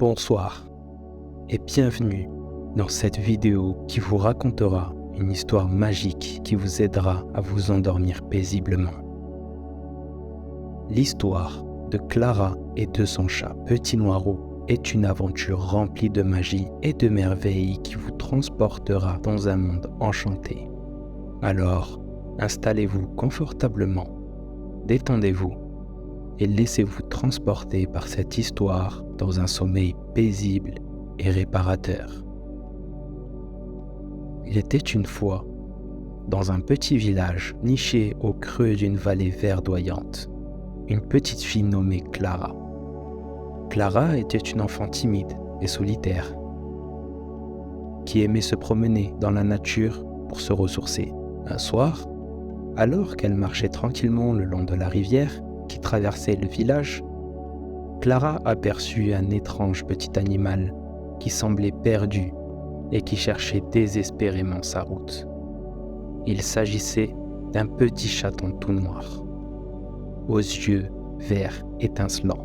Bonsoir et bienvenue dans cette vidéo qui vous racontera une histoire magique qui vous aidera à vous endormir paisiblement. L'histoire de Clara et de son chat Petit Noirot est une aventure remplie de magie et de merveilles qui vous transportera dans un monde enchanté. Alors, installez-vous confortablement, détendez-vous et laissez-vous transporter par cette histoire dans un sommeil paisible et réparateur. Il était une fois, dans un petit village niché au creux d'une vallée verdoyante, une petite fille nommée Clara. Clara était une enfant timide et solitaire, qui aimait se promener dans la nature pour se ressourcer. Un soir, alors qu'elle marchait tranquillement le long de la rivière qui traversait le village, Clara aperçut un étrange petit animal qui semblait perdu et qui cherchait désespérément sa route. Il s'agissait d'un petit chaton tout noir, aux yeux verts étincelants.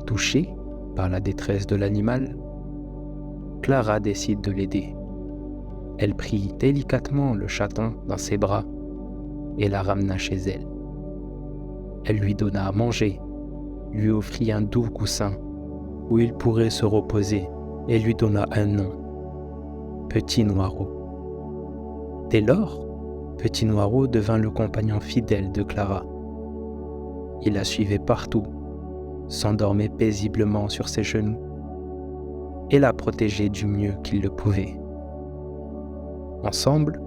Touchée par la détresse de l'animal, Clara décide de l'aider. Elle prit délicatement le chaton dans ses bras et la ramena chez elle. Elle lui donna à manger, lui offrit un doux coussin où il pourrait se reposer et lui donna un nom, Petit Noirot. Dès lors, Petit Noirot devint le compagnon fidèle de Clara. Il la suivait partout, s'endormait paisiblement sur ses genoux et la protégeait du mieux qu'il le pouvait. Ensemble,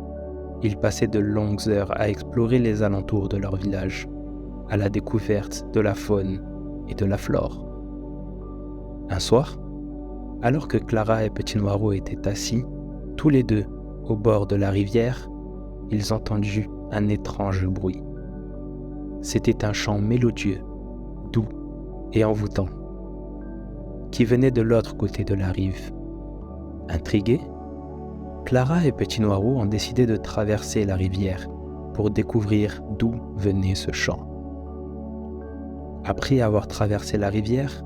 ils passaient de longues heures à explorer les alentours de leur village, à la découverte de la faune et de la flore. Un soir, alors que Clara et Petit Noirot étaient assis, tous les deux, au bord de la rivière, ils entendirent un étrange bruit. C'était un chant mélodieux, doux et envoûtant, qui venait de l'autre côté de la rive. Intrigués, Clara et Petit Noirot ont décidé de traverser la rivière pour découvrir d'où venait ce chant. Après avoir traversé la rivière,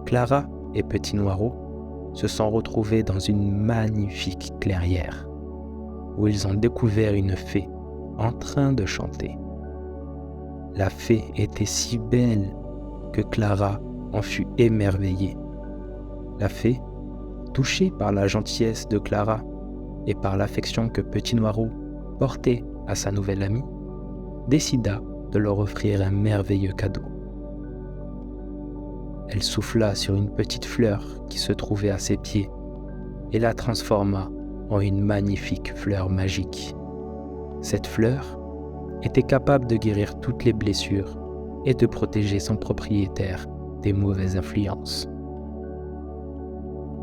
Clara et Petit Noirot se sont retrouvés dans une magnifique clairière où ils ont découvert une fée en train de chanter. La fée était si belle que Clara en fut émerveillée. La fée, touchée par la gentillesse de Clara et par l'affection que Petit Noirot portait à sa nouvelle amie, décida de leur offrir un merveilleux cadeau. Elle souffla sur une petite fleur qui se trouvait à ses pieds et la transforma en une magnifique fleur magique. Cette fleur était capable de guérir toutes les blessures et de protéger son propriétaire des mauvaises influences.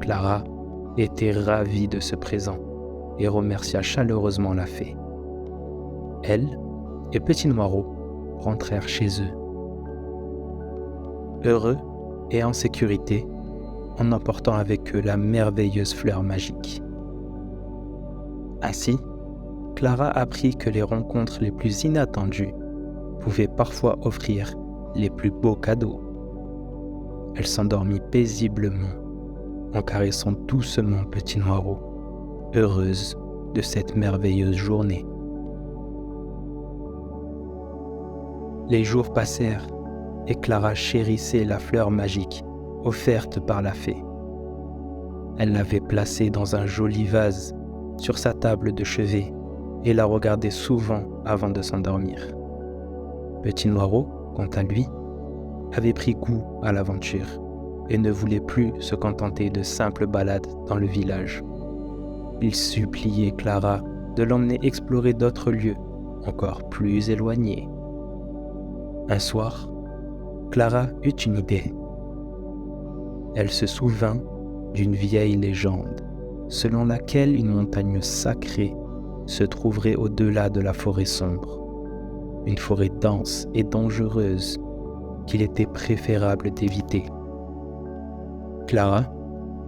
Clara était ravie de ce présent et remercia chaleureusement la fée. Elle et Petit Noirot rentrèrent chez eux, heureux et en sécurité, en emportant avec eux la merveilleuse fleur magique. Ainsi, Clara apprit que les rencontres les plus inattendues pouvaient parfois offrir les plus beaux cadeaux. Elle s'endormit paisiblement, en caressant doucement Petit Noirot, heureuse de cette merveilleuse journée. Les jours passèrent et Clara chérissait la fleur magique offerte par la fée. Elle l'avait placée dans un joli vase sur sa table de chevet et la regardait souvent avant de s'endormir. Petit Noirot, quant à lui, avait pris goût à l'aventure et ne voulait plus se contenter de simples balades dans le village. Il suppliait Clara de l'emmener explorer d'autres lieux encore plus éloignés. Un soir, Clara eut une idée. Elle se souvint d'une vieille légende selon laquelle une montagne sacrée se trouverait au-delà de la forêt sombre, une forêt dense et dangereuse qu'il était préférable d'éviter. Clara,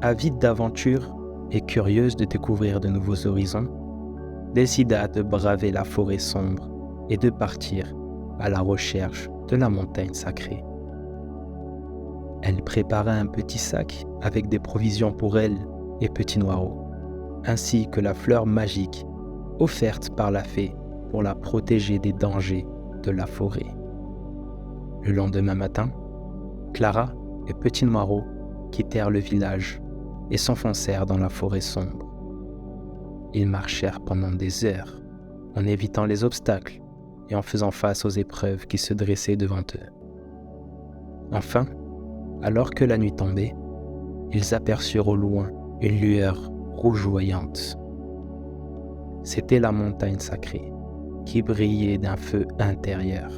avide d'aventure et curieuse de découvrir de nouveaux horizons, décida de braver la forêt sombre et de partir à la recherche de la montagne sacrée. Elle prépara un petit sac avec des provisions pour elle et Petit Noirot, ainsi que la fleur magique offerte par la fée pour la protéger des dangers de la forêt. Le lendemain matin, Clara et Petit Noirot quittèrent le village et s'enfoncèrent dans la forêt sombre. Ils marchèrent pendant des heures en évitant les obstacles et en faisant face aux épreuves qui se dressaient devant eux. Enfin, alors que la nuit tombait, ils aperçurent au loin une lueur rougeoyante. C'était la montagne sacrée qui brillait d'un feu intérieur.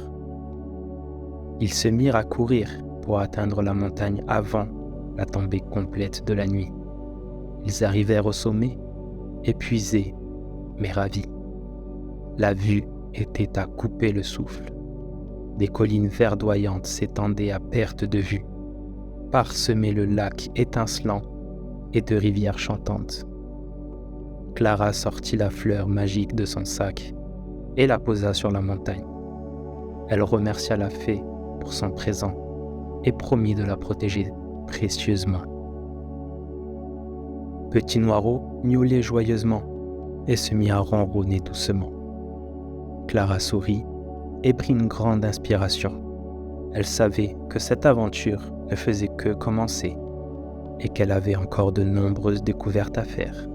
Ils se mirent à courir pour atteindre la montagne avant la tombée complète de la nuit. Ils arrivèrent au sommet, épuisés mais ravis. La vue était à couper le souffle. Des collines verdoyantes s'étendaient à perte de vue, parsemaient le lac étincelant et de rivières chantantes. Clara sortit la fleur magique de son sac et la posa sur la montagne. Elle remercia la fée pour son présent et promit de la protéger précieusement. Petit Noirot miaulait joyeusement et se mit à ronronner doucement. Clara sourit et prit une grande inspiration. Elle savait que cette aventure ne faisait que commencer et qu'elle avait encore de nombreuses découvertes à faire.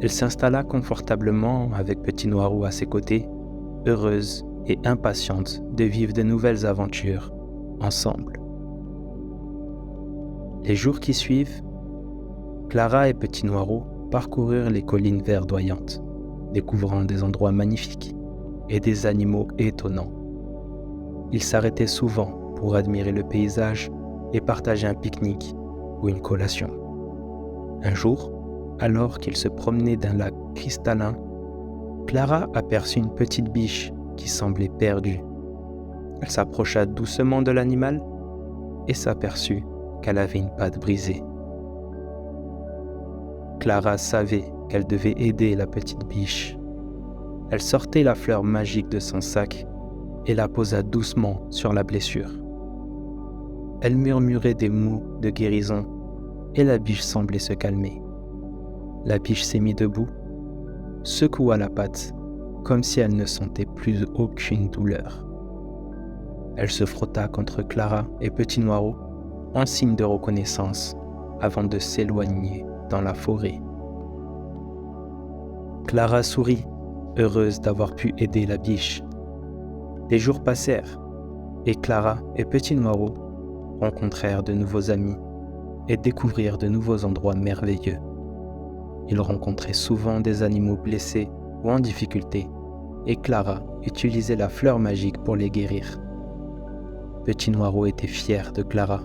Elle s'installa confortablement avec Petit Noirot à ses côtés, heureuse et impatiente de vivre de nouvelles aventures ensemble. Les jours qui suivent, Clara et Petit Noirot parcoururent les collines verdoyantes, découvrant des endroits magnifiques et des animaux étonnants. Ils s'arrêtaient souvent pour admirer le paysage et partager un pique-nique ou une collation. Un jour, alors qu'ils se promenaient d'un lac cristallin, Clara aperçut une petite biche qui semblait perdue. Elle s'approcha doucement de l'animal et s'aperçut qu'elle avait une patte brisée. Clara savait qu'elle devait aider la petite biche. Elle sortait la fleur magique de son sac et la posa doucement sur la blessure. Elle murmurait des mots de guérison et la biche semblait se calmer. La biche s'est mise debout, secoua la patte, comme si elle ne sentait plus aucune douleur. Elle se frotta contre Clara et Petit Noirot en signe de reconnaissance avant de s'éloigner dans la forêt. Clara sourit, heureuse d'avoir pu aider la biche. Des jours passèrent et Clara et Petit Noirot rencontrèrent de nouveaux amis et découvrirent de nouveaux endroits merveilleux. Ils rencontraient souvent des animaux blessés ou en difficulté et Clara utilisait la fleur magique pour les guérir. Petit Noirot était fier de Clara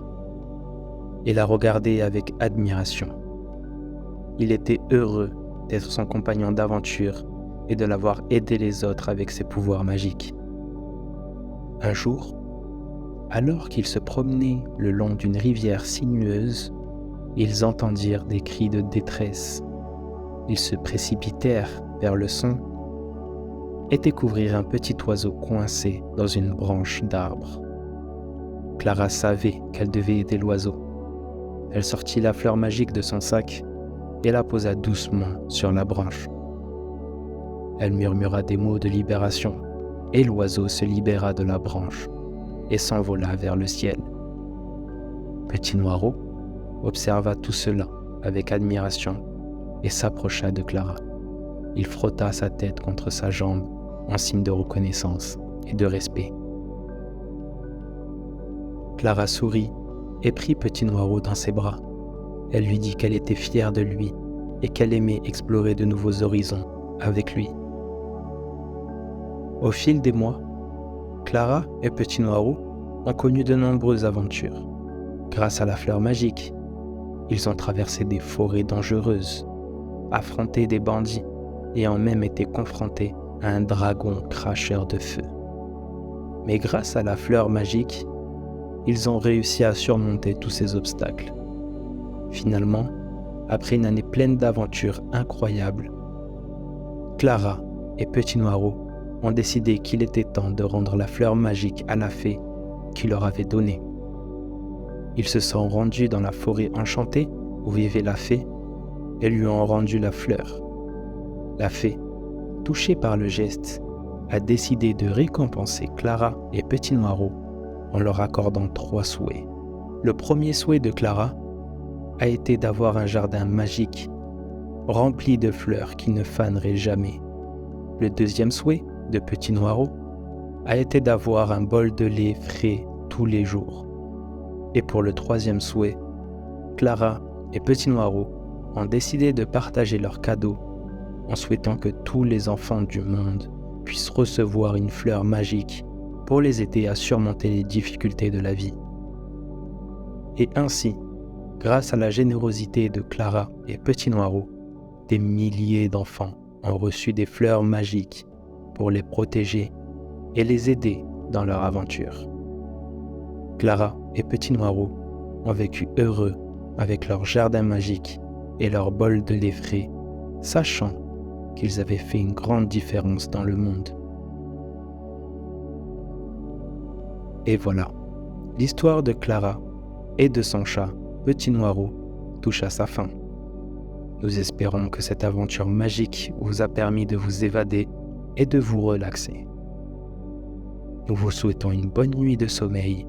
et la regardait avec admiration. Il était heureux d'être son compagnon d'aventure et de l'avoir aidé les autres avec ses pouvoirs magiques. Un jour, alors qu'ils se promenaient le long d'une rivière sinueuse, ils entendirent des cris de détresse. Ils se précipitèrent vers le son et découvrirent un petit oiseau coincé dans une branche d'arbre. Clara savait qu'elle devait aider l'oiseau. Elle sortit la fleur magique de son sac et la posa doucement sur la branche. Elle murmura des mots de libération et l'oiseau se libéra de la branche et s'envola vers le ciel. Petit Noirot observa tout cela avec admiration et s'approcha de Clara. Il frotta sa tête contre sa jambe en signe de reconnaissance et de respect. Clara sourit et prit Petit Noirot dans ses bras. Elle lui dit qu'elle était fière de lui et qu'elle aimait explorer de nouveaux horizons avec lui. Au fil des mois, Clara et Petit Noirot ont connu de nombreuses aventures. Grâce à la fleur magique, ils ont traversé des forêts dangereuses, affronté des bandits et ont même été confrontés à un dragon cracheur de feu. Mais grâce à la fleur magique, ils ont réussi à surmonter tous ces obstacles. Finalement, après une année pleine d'aventures incroyables, Clara et Petit Noirot ont décidé qu'il était temps de rendre la fleur magique à la fée qui leur avait donnée. Ils se sont rendus dans la forêt enchantée où vivait la fée et lui ont rendu la fleur. La fée, touchée par le geste, a décidé de récompenser Clara et Petit Noiraudt en leur accordant 3 souhaits. Le premier souhait de Clara a été d'avoir un jardin magique, rempli de fleurs qui ne faneraient jamais. Le deuxième souhait de Petit Noiraudt a été d'avoir un bol de lait frais tous les jours. Et pour le troisième souhait, Clara et Petit Noiraudt ont décidé de partager leurs cadeaux en souhaitant que tous les enfants du monde puissent recevoir une fleur magique pour les aider à surmonter les difficultés de la vie. Et ainsi, grâce à la générosité de Clara et Petit Noiraudt, des milliers d'enfants ont reçu des fleurs magiques pour les protéger et les aider dans leur aventure. Clara et Petit Noiraudt ont vécu heureux avec leur jardin magique et leur bol de lait frais, sachant qu'ils avaient fait une grande différence dans le monde. Et voilà, l'histoire de Clara et de son chat, Petit Noiraudt, touche à sa fin. Nous espérons que cette aventure magique vous a permis de vous évader et de vous relaxer. Nous vous souhaitons une bonne nuit de sommeil,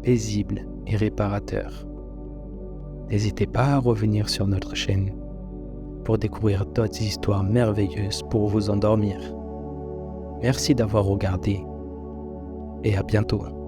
paisible et réparateur. N'hésitez pas à revenir sur notre chaîne pour découvrir d'autres histoires merveilleuses pour vous endormir. Merci d'avoir regardé et à bientôt.